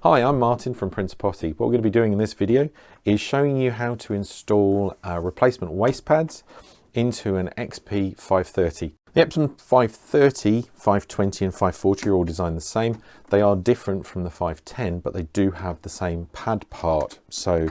Hi, I'm Martin from Printer Pad. What we're going to be doing in this video is showing you how to install replacement waste pads into an XP530. The Epson 530, 520 and 540 are all designed the same. They are different from the 510, but they do have the same pad part. So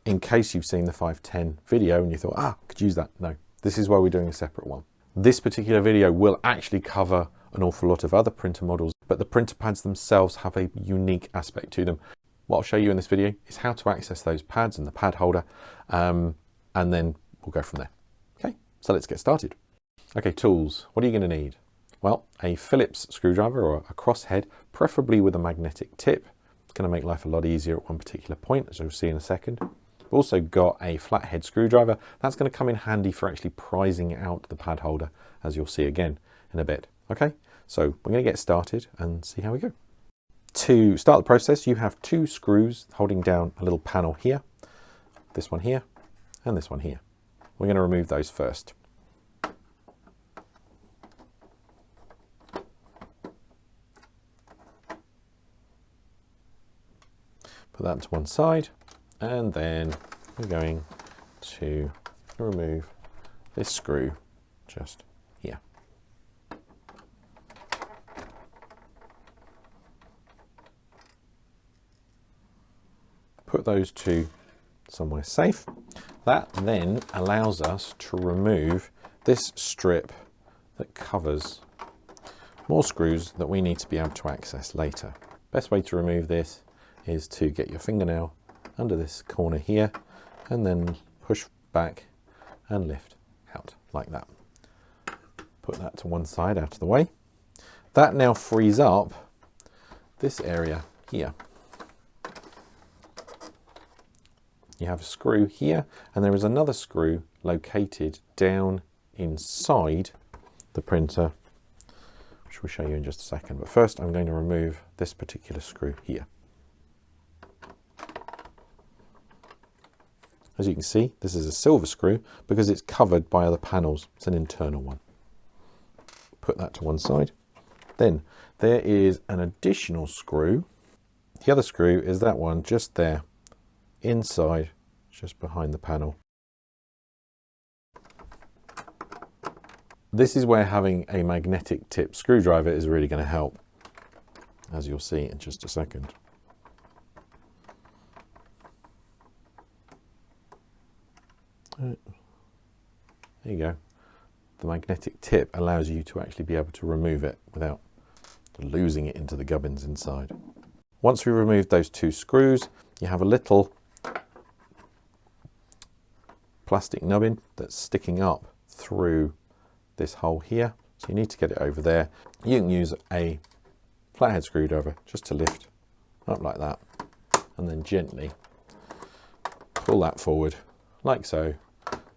in case you've seen the 510 video and you thought, I could use that. No, this is why we're doing a separate one. This particular video will actually cover an awful lot of other printer models, but the printer pads themselves have a unique aspect to them. What I'll show you in this video is how to access those pads and the pad holder, and then we'll go from there. Okay, so let's get started. Okay, tools. What are you going to need? Well, a Phillips screwdriver or a crosshead, preferably with a magnetic tip. It's going to make life a lot easier at one particular point, as you'll see in a second. We've also got a flathead screwdriver. That's going to come in handy for actually prizing out the pad holder, as you'll see again in a bit. Okay, so we're going to get started and see how we go. To start the process, you have two screws holding down a little panel here, this one here, and this one here. We're going to remove those first. Put that to one side, and then we're going to remove this screw just here. Put those two somewhere safe. That then allows us to remove this strip that covers more screws that we need to be able to access later. Best way to remove this is to get your fingernail under this corner here and then push back and lift out like that. Put that to one side out of the way. That now frees up this area here. You have a screw here, and there is another screw located down inside the printer, which we'll show you in just a second. But first, I'm going to remove this particular screw here. As you can see, this is a silver screw because it's covered by other panels. It's an internal one. Put that to one side. Then there is an additional screw. The other screw is that one just there, inside, just behind the panel. This is where having a magnetic tip screwdriver is really going to help, as you'll see in just a second. There you go. The magnetic tip allows you to actually be able to remove it without losing it into the gubbins inside. Once we've removed those two screws, you have a little plastic nubbin that's sticking up through this hole here. So you need to get it over there. You can use a flathead screwdriver just to lift up like that and then gently pull that forward like so,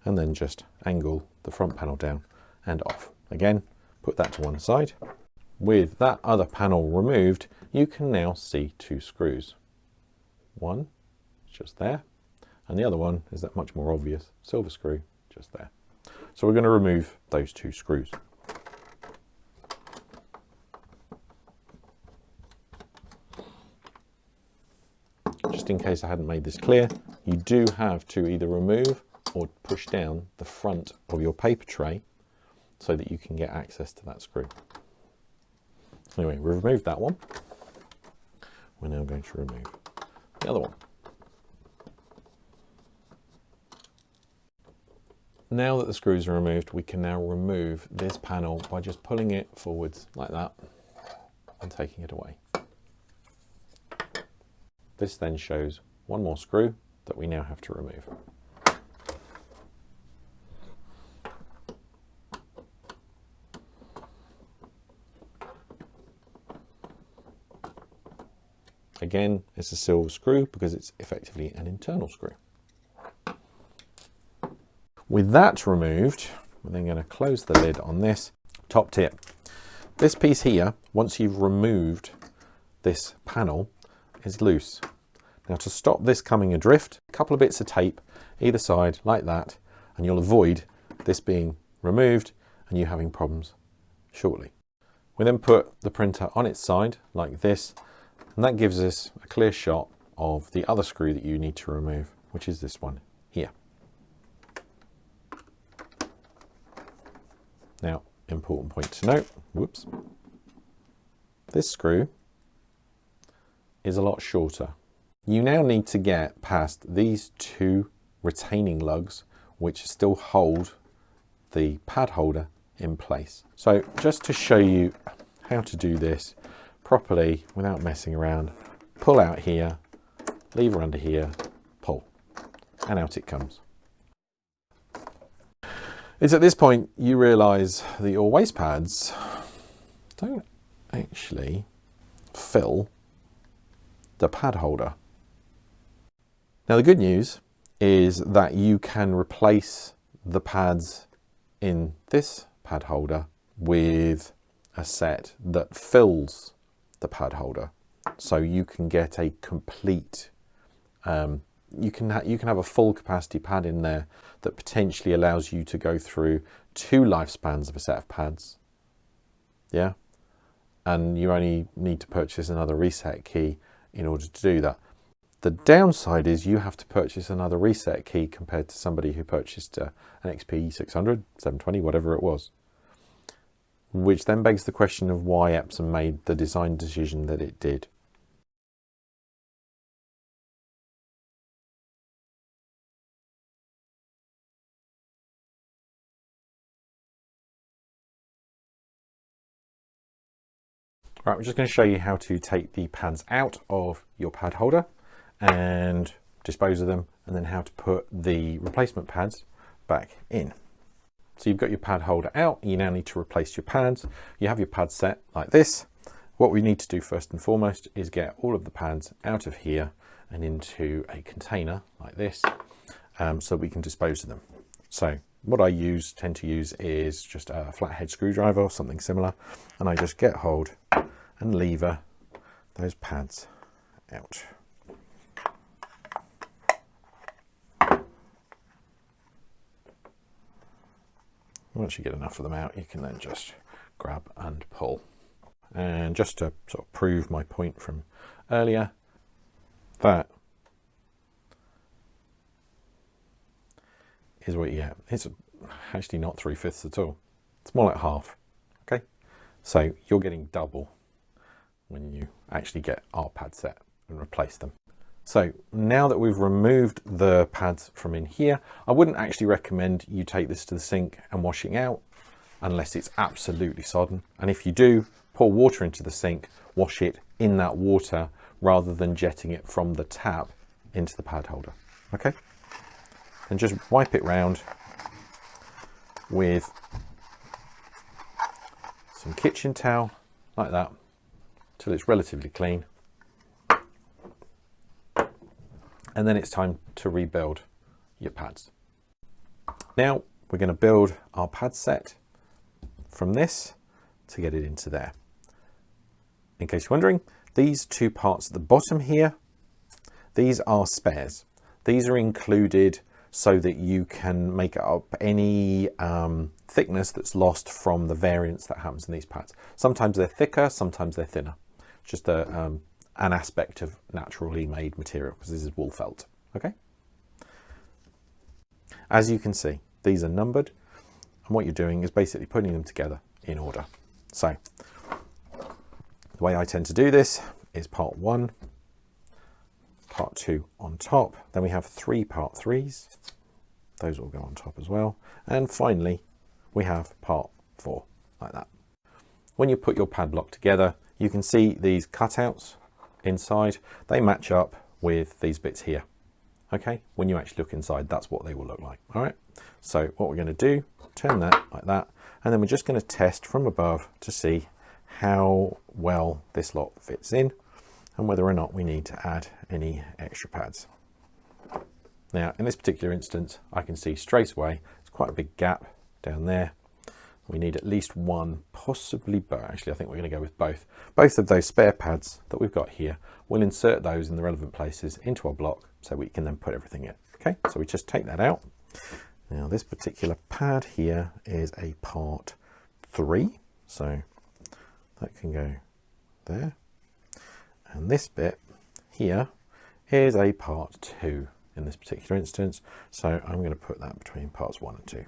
and then just angle the front panel down and off. Again, put that to one side. With that other panel removed, you can now see two screws. One just there, and the other one is that much more obvious silver screw just there. So we're going to remove those two screws. Just in case I hadn't made this clear, you do have to either remove or push down the front of your paper tray so that you can get access to that screw. Anyway, we've removed that one. We're now going to remove the other one. Now that the screws are removed, we can now remove this panel by just pulling it forwards like that and taking it away. This then shows one more screw that we now have to remove. Again, it's a silver screw because it's effectively an internal screw. With that removed, we're then going to close the lid on this. Top tip. This piece here, once you've removed this panel, is loose. Now to stop this coming adrift, a couple of bits of tape either side like that, and you'll avoid this being removed and you having problems shortly. We then put the printer on its side like this, And that gives us a clear shot of the other screw that you need to remove, which is this one here. Now, important point to note, whoops, this screw is a lot shorter. You now need to get past these two retaining lugs, which still hold the pad holder in place. So just to show you how to do this properly without messing around, pull out here, lever under here, pull, and out it comes. It's at this point you realise that your waste pads don't actually fill the pad holder. Now the good news is that you can replace the pads in this pad holder with a set that fills the pad holder, so you can get a complete you can have a full capacity pad in there that potentially allows you to go through 2 lifespans of a set of pads, yeah, and you only need to purchase another reset key in order to do that. The downside is you have to purchase another reset key compared to somebody who purchased an XP600, 720, whatever it was. Which then begs the question of why Epson made the design decision that it did. Right, we're just going to show you how to take the pads out of your pad holder and dispose of them, and then how to put the replacement pads back in. So you've got your pad holder out, you now need to replace your pads. You have your pad set like this. What we need to do first and foremost is get all of the pads out of here and into a container like this, so we can dispose of them. So what I tend to use is just a flathead screwdriver or something similar, and I just get hold and lever those pads out. Once you get enough of them out, you can then just grab and pull. And just to sort of prove my point from earlier, that is what you get. It's actually not 3/5 at all. It's more like half. Okay, so you're getting double when you actually get our pad set and replace them. So now that we've removed the pads from in here, I wouldn't actually recommend you take this to the sink and wash it out unless it's absolutely sodden. And if you do, pour water into the sink, wash it in that water rather than jetting it from the tap into the pad holder. Okay? And just wipe it round with some kitchen towel like that till it's relatively clean. And then it's time to rebuild your pads. Now we're going to build our pad set from this to get it into there. In case you're wondering, these two parts at the bottom here, these are spares. These are included so that you can make up any thickness that's lost from the variance that happens in these pads. Sometimes they're thicker, sometimes they're thinner. Just an aspect of naturally made material, because this is wool felt. Okay. As you can see, these are numbered, and what you're doing is basically putting them together in order. So the way I tend to do this is part 1, part 2 on top, then we have 3 part 3s, those will go on top as well, and finally we have part 4 like that. When you put your pad block together, you can see these cutouts inside, they match up with these bits here. Okay, when you actually look inside, that's what they will look like. All right, so what we're going to do, turn that like that, and then we're just going to test from above to see how well this lot fits in and whether or not we need to add any extra pads. Now in this particular instance, I can see straight away it's quite a big gap down there. We need at least one, possibly both. Actually, I think we're going to go with both. Both of those spare pads that we've got here, we'll insert those in the relevant places into our block so we can then put everything in. Okay, so we just take that out. Now this particular pad here is a part 3, so that can go there, And this bit here is a part 2 in this particular instance. So I'm going to put that between parts 1 and 2,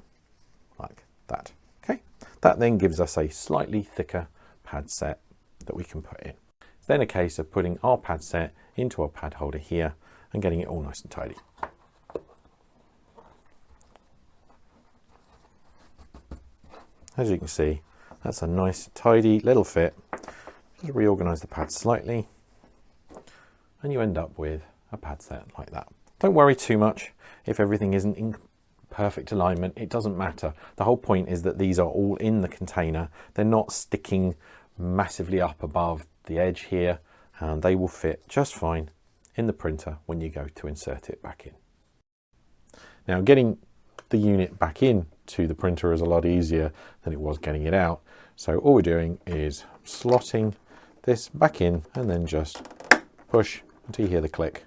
like that. Okay, that then gives us a slightly thicker pad set that we can put in. It's then a case of putting our pad set into our pad holder here and getting it all nice and tidy. As you can see, that's a nice tidy little fit. Just reorganize the pad slightly and you end up with a pad set like that. Don't worry too much if everything isn't in perfect alignment. It doesn't matter. The whole point is that these are all in the container. They're not sticking massively up above the edge here, and they will fit just fine in the printer when you go to insert it back in. Now, getting the unit back in to the printer is a lot easier than it was getting it out. So all we're doing is slotting this back in and then just push until you hear the click.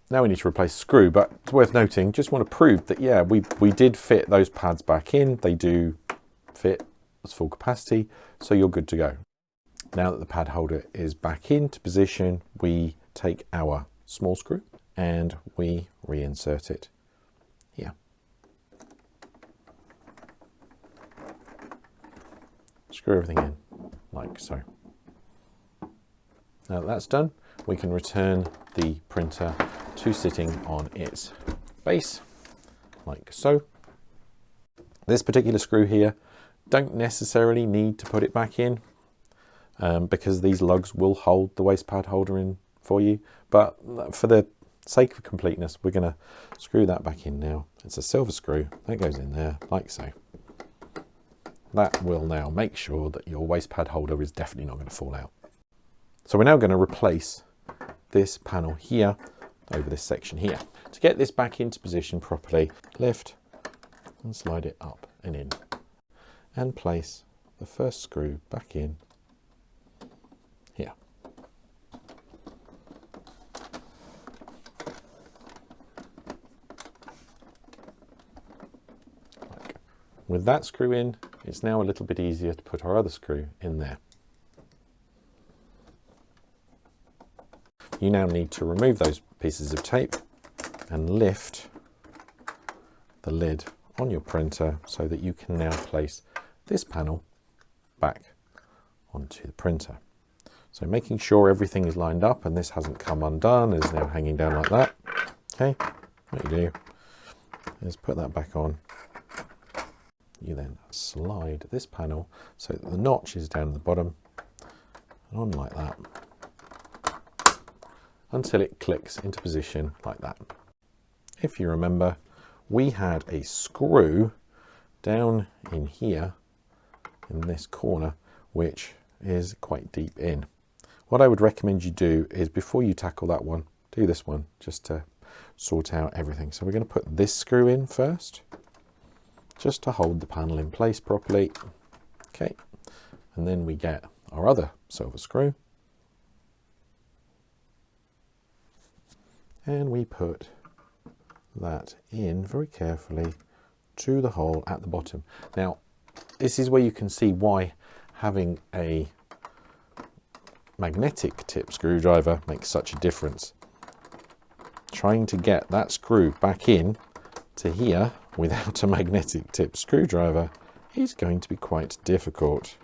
Now we need to replace the screw, but it's worth noting, just want to prove that, yeah, we did fit those pads back in. They do fit as full capacity, so you're good to go. Now that the pad holder is back into position, we take our small screw and we reinsert it here. Screw everything in like so. Now that that's done, we can return the printer to sitting on its base like so. This particular screw here, don't necessarily need to put it back in because these lugs will hold the waste pad holder in for you, but for the sake of completeness, we're going to screw that back in now. It's a silver screw that goes in there like so. That will now make sure that your waste pad holder is definitely not going to fall out. So we're now going to replace this panel here over this section here. To get this back into position properly, lift and slide it up and in, and place the first screw back in here. With that screw in, it's now a little bit easier to put our other screw in there. You now need to remove those pieces of tape and lift the lid on your printer so that you can now place this panel back onto the printer. So making sure everything is lined up and this hasn't come undone, is now hanging down like that. Okay, what you do is put that back on. You then slide this panel so that the notch is down at the bottom and on like that until it clicks into position like that. If you remember, we had a screw down in here in this corner which is quite deep in. What I would recommend you do is, before you tackle that one, do this one just to sort out everything. So we're going to put this screw in first, just to hold the panel in place properly. Okay, and then we get our other silver screw and we put that in very carefully to the hole at the bottom. Now, this is where you can see why having a magnetic tip screwdriver makes such a difference. Trying to get that screw back in to here without a magnetic tip screwdriver is going to be quite difficult.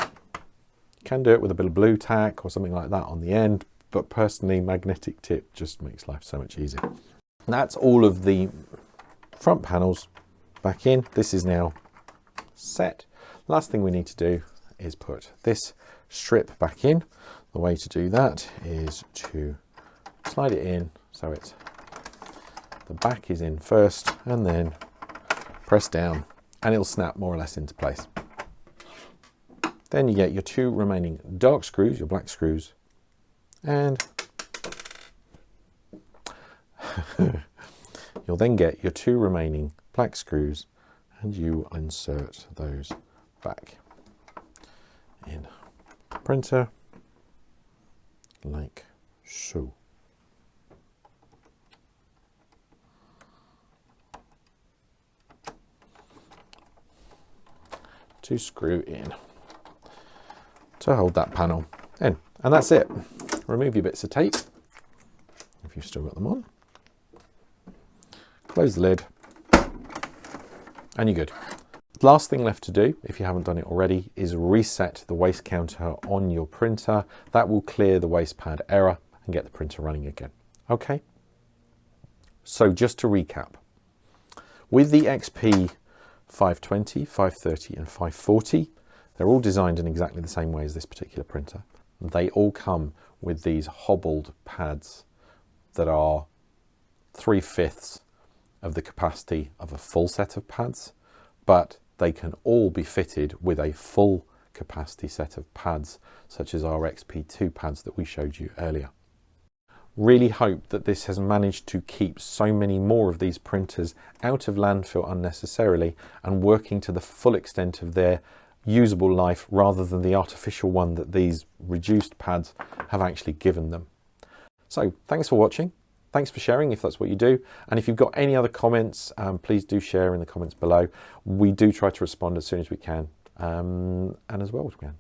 You can do it with a bit of blue tack or something like that on the end, but personally, magnetic tip just makes life so much easier. That's all of the front panels back in. This is now set. Last thing we need to do is put this strip back in. The way to do that is to slide it in so it's the back is in first and then press down and it'll snap more or less into place. Then you get your two remaining dark screws, your black screws, and you'll then get your two remaining black screws and you insert those back in the printer like so. To screw in to hold that panel in, and that's it. remove your bits of tape, if you've still got them on. Close the lid, and you're good. Last thing left to do, if you haven't done it already, is reset the waste counter on your printer. That will clear the waste pad error and get the printer running again. Okay? So just to recap, with the XP520, 530 and 540, they're all designed in exactly the same way as this particular printer. They all come with these hobbled pads that are 3/5 of the capacity of a full set of pads, but they can all be fitted with a full capacity set of pads, such as our XP2 pads that we showed you earlier. Really hope that this has managed to keep so many more of these printers out of landfill unnecessarily and working to the full extent of their usable life rather than the artificial one that these reduced pads have actually given them. So thanks for watching. Thanks for sharing if that's what you do. And if you've got any other comments, please do share in the comments below. We do try to respond as soon as we can and as well as we can.